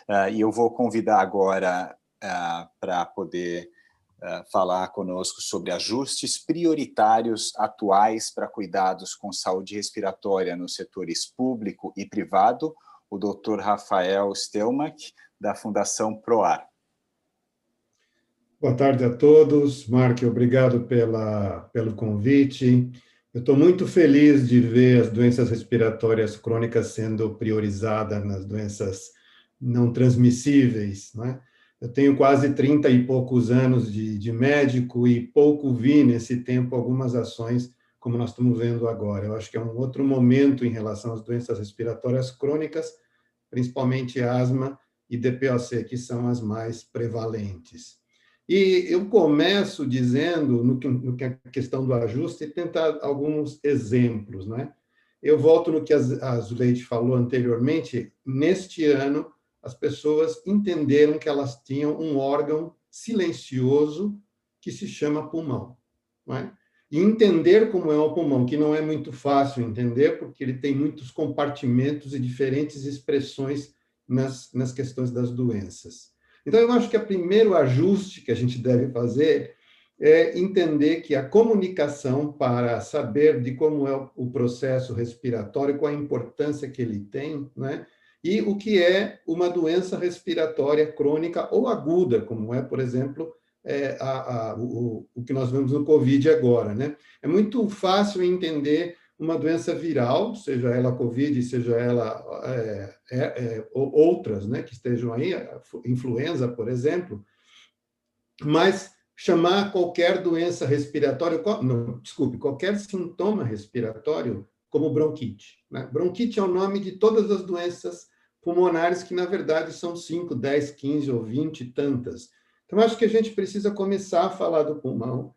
E eu vou convidar agora para poder falar conosco sobre ajustes prioritários atuais para cuidados com saúde respiratória nos setores público e privado, o Dr. Rafael Stelmach, da Fundação PROAR. Boa tarde a todos. Mark, obrigado pelo convite. Eu estou muito feliz de ver as doenças respiratórias crônicas sendo priorizadas nas doenças não transmissíveis, né? Eu tenho quase 30 e poucos anos de médico e pouco vi nesse tempo algumas ações como nós estamos vendo agora. Eu acho que é um outro momento em relação às doenças respiratórias crônicas, principalmente asma e DPOC, que são as mais prevalentes. E eu começo dizendo, no que é a questão do ajuste, e tentar alguns exemplos, né? Eu volto no que a Zuleide falou anteriormente. Neste ano, as pessoas entenderam que elas tinham um órgão silencioso que se chama pulmão, não é? E entender como é o pulmão, que não é muito fácil entender, porque ele tem muitos compartimentos e diferentes expressões nas questões das doenças. Então, eu acho que o primeiro ajuste que a gente deve fazer é entender que a comunicação para saber de como é o processo respiratório, qual a importância que ele tem, né? E o que é uma doença respiratória crônica ou aguda, como é, por exemplo, o que nós vemos no Covid agora, né? É muito fácil entender uma doença viral, seja ela Covid, seja ela outras, né, que estejam aí, influenza, por exemplo, mas chamar qualquer doença respiratória, qualquer sintoma respiratório como bronquite, né? Bronquite é o nome de todas as doenças pulmonares, que na verdade são 5, 10, 15 ou 20 e tantas. Então, acho que a gente precisa começar a falar do pulmão,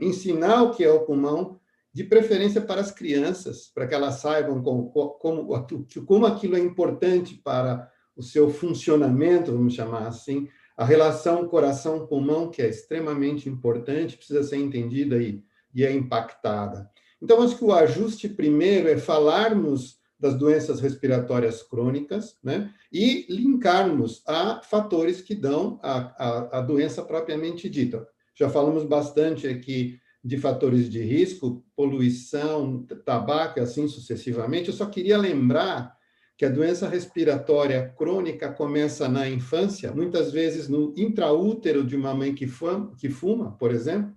ensinar o que é o pulmão, de preferência para as crianças, para que elas saibam como aquilo é importante para o seu funcionamento, vamos chamar assim, a relação coração-pulmão, que é extremamente importante, precisa ser entendida e é impactada. Então, acho que o ajuste primeiro é falarmos das doenças respiratórias crônicas, né, e linkarmos a fatores que dão a doença propriamente dita. Já falamos bastante aqui de fatores de risco, poluição, tabaco, e assim sucessivamente. Eu só queria lembrar que a doença respiratória crônica começa na infância, muitas vezes no intraútero de uma mãe que fuma, por exemplo,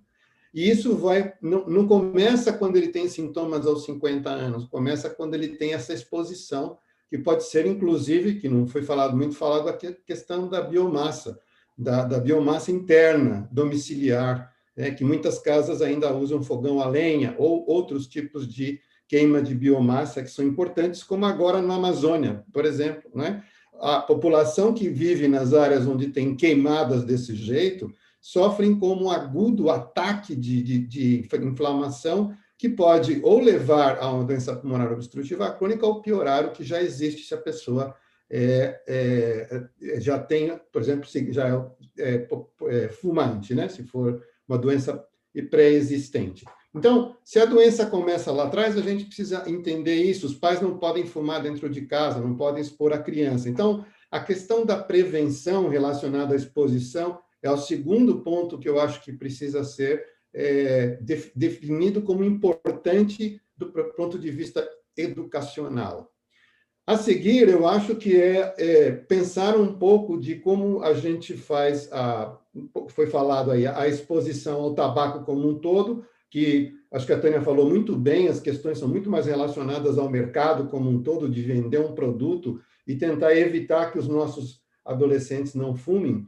e isso não começa quando ele tem sintomas aos 50 anos, começa quando ele tem essa exposição, que pode ser, inclusive, que não foi muito falado, a questão da biomassa, da biomassa interna, domiciliar, que muitas casas ainda usam fogão a lenha ou outros tipos de queima de biomassa que são importantes, como agora na Amazônia, por exemplo, né? A população que vive nas áreas onde tem queimadas desse jeito sofrem como um agudo ataque de inflamação que pode ou levar a uma doença pulmonar obstrutiva crônica ou piorar o que já existe se a pessoa já tem, por exemplo, já é fumante, né? Se for uma doença pré-existente. Então, se a doença começa lá atrás, a gente precisa entender isso. Os pais não podem fumar dentro de casa, não podem expor a criança. Então, a questão da prevenção relacionada à exposição é o segundo ponto que eu acho que precisa ser definido como importante do ponto de vista educacional. A seguir, eu acho que pensar um pouco de como a gente faz, foi falado aí, a exposição ao tabaco como um todo, que acho que a Tânia falou muito bem, as questões são muito mais relacionadas ao mercado como um todo, de vender um produto e tentar evitar que os nossos adolescentes não fumem,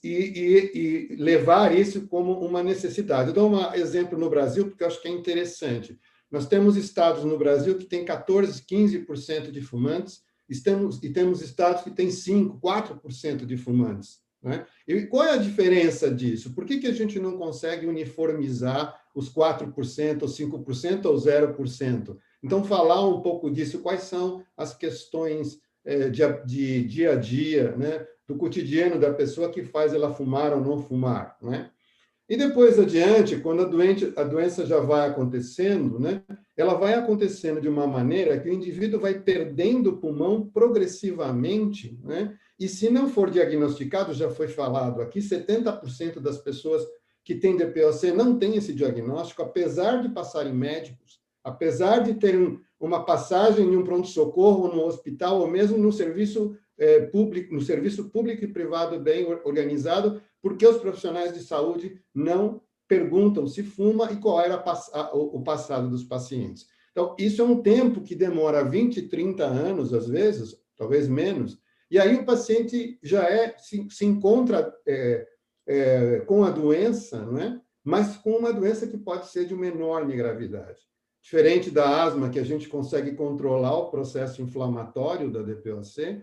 e levar isso como uma necessidade. Eu dou um exemplo no Brasil, porque eu acho que é interessante. Nós temos estados no Brasil que têm 14%, 15% de fumantes, e temos estados que têm 5%, 4% de fumantes, né? E qual é a diferença disso? Por que a gente não consegue uniformizar os 4%, ou 5%, ou 0%? Então, falar um pouco disso, quais são as questões de dia a dia, né, do cotidiano da pessoa que faz ela fumar ou não fumar, né? E depois adiante, quando a doença já vai acontecendo, né, ela vai acontecendo de uma maneira que o indivíduo vai perdendo o pulmão progressivamente, né, E se não for diagnosticado, já foi falado aqui, 70% das pessoas que têm DPOC não têm esse diagnóstico, apesar de passarem médicos, apesar de terem uma passagem em um pronto-socorro, no hospital, ou mesmo no serviço público e privado bem organizado, porque os profissionais de saúde não perguntam se fuma e qual era o passado dos pacientes. Então, isso é um tempo que demora 20, 30 anos, às vezes, talvez menos, e aí o paciente já se encontra com a doença, né? Mas com uma doença que pode ser de uma enorme gravidade. Diferente da asma, que a gente consegue controlar o processo inflamatório da DPOC,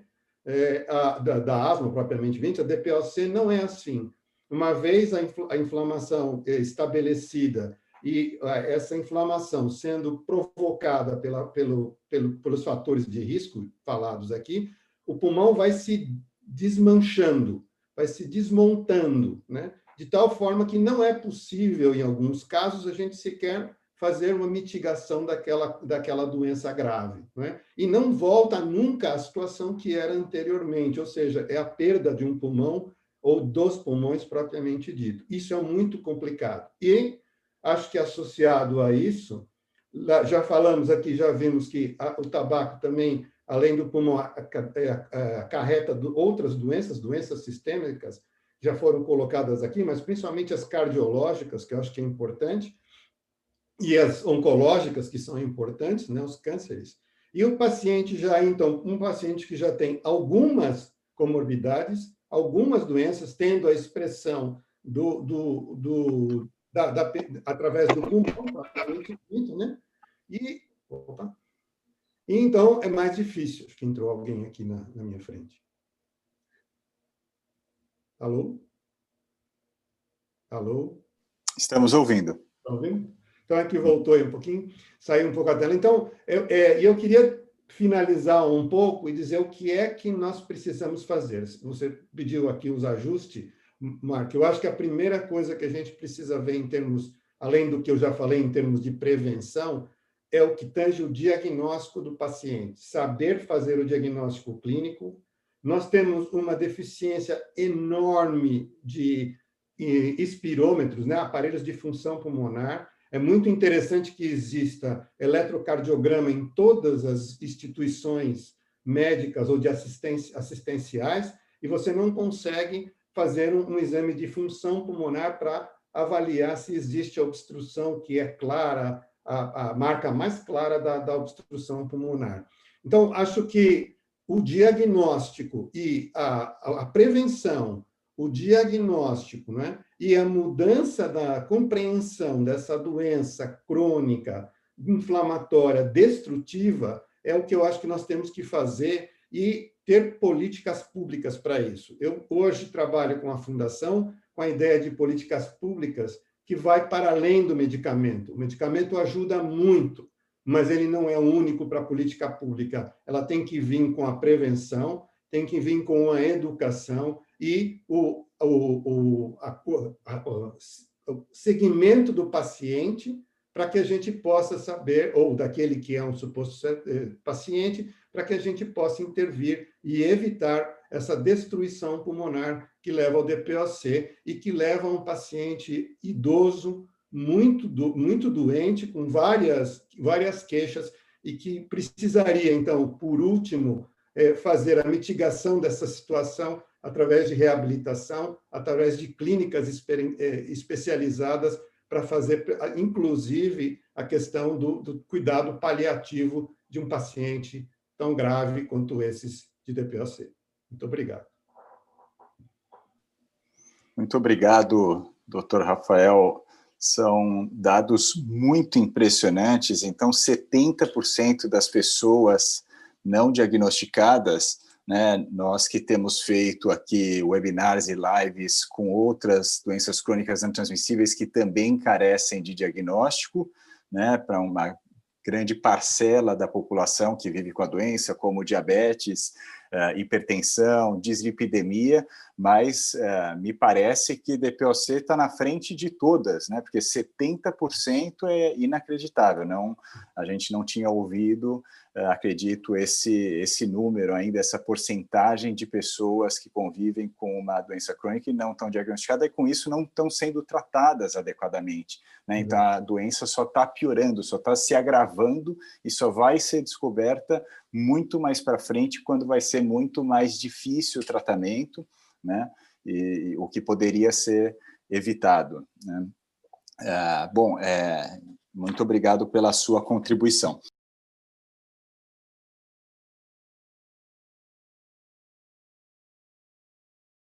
da asma propriamente dita, a DPOC não é assim. Uma vez a inflamação estabelecida e essa inflamação sendo provocada pelos fatores de risco falados aqui, o pulmão vai se desmanchando, vai se desmontando, né? De tal forma que não é possível, em alguns casos, a gente sequer fazer uma mitigação daquela doença grave, né? E não volta nunca à situação que era anteriormente, ou seja, é a perda de um pulmão ou dos pulmões propriamente dito. Isso é muito complicado. E acho que associado a isso, já falamos aqui, já vimos que o tabaco também, além do pulmão, acarreta outras doenças sistêmicas, já foram colocadas aqui, mas principalmente as cardiológicas, que eu acho que é importante, e as oncológicas, que são importantes, né, os cânceres. E o paciente então, um paciente que já tem algumas comorbidades, algumas doenças, tendo a expressão através do pulmão, propriamente dito, né? E então é mais difícil. Acho que entrou alguém aqui na minha frente. Alô? Alô? Estamos ouvindo. Está ouvindo? Então, aqui voltou aí um pouquinho, saiu um pouco a tela. Então, eu queria finalizar um pouco e dizer o que é que nós precisamos fazer. Você pediu aqui os ajustes, Marco. Eu acho que a primeira coisa que a gente precisa ver em termos, além do que eu já falei em termos de prevenção, é o que tange o diagnóstico do paciente, saber fazer o diagnóstico clínico. Nós temos uma deficiência enorme de espirômetros, né, aparelhos de função pulmonar. É muito interessante que exista eletrocardiograma em todas as instituições médicas ou de assistenciais, e você não consegue fazer um exame de função pulmonar para avaliar se existe obstrução, que é clara, a marca mais clara da obstrução pulmonar. Então, acho que o diagnóstico e a prevenção, o diagnóstico, né, e a mudança da compreensão dessa doença crônica, inflamatória, destrutiva, é o que eu acho que nós temos que fazer e ter políticas públicas para isso. Eu hoje trabalho com a Fundação com a ideia de políticas públicas que vai para além do medicamento. O medicamento ajuda muito, mas ele não é o único para a política pública. Ela tem que vir com a prevenção, tem que vir com a educação e o segmento do paciente para que a gente possa saber, ou daquele que é um suposto paciente, para que a gente possa intervir e evitar essa destruição pulmonar que leva ao DPOC e que leva a um paciente idoso muito doente, com várias queixas, e que precisaria, então, por último, fazer a mitigação dessa situação através de reabilitação, através de clínicas especializadas para fazer, inclusive, a questão do cuidado paliativo de um paciente tão grave quanto esses de DPOC. Muito obrigado. Muito obrigado, doutor Rafael. São dados muito impressionantes. Então, 70% das pessoas não diagnosticadas, né, nós que temos feito aqui webinars e lives com outras doenças crônicas não transmissíveis que também carecem de diagnóstico, né, para uma grande parcela da população que vive com a doença, como diabetes, hipertensão, dislipidemia, mas me parece que DPOC está na frente de todas, né? Porque 70% é inacreditável, a gente não tinha ouvido acredito, esse número ainda, essa porcentagem de pessoas que convivem com uma doença crônica e não estão diagnosticadas, e com isso não estão sendo tratadas adequadamente, né? Então, a doença só está piorando, só está se agravando e só vai ser descoberta muito mais para frente, quando vai ser muito mais difícil o tratamento, né? E o que poderia ser evitado, né? Bom, muito obrigado pela sua contribuição.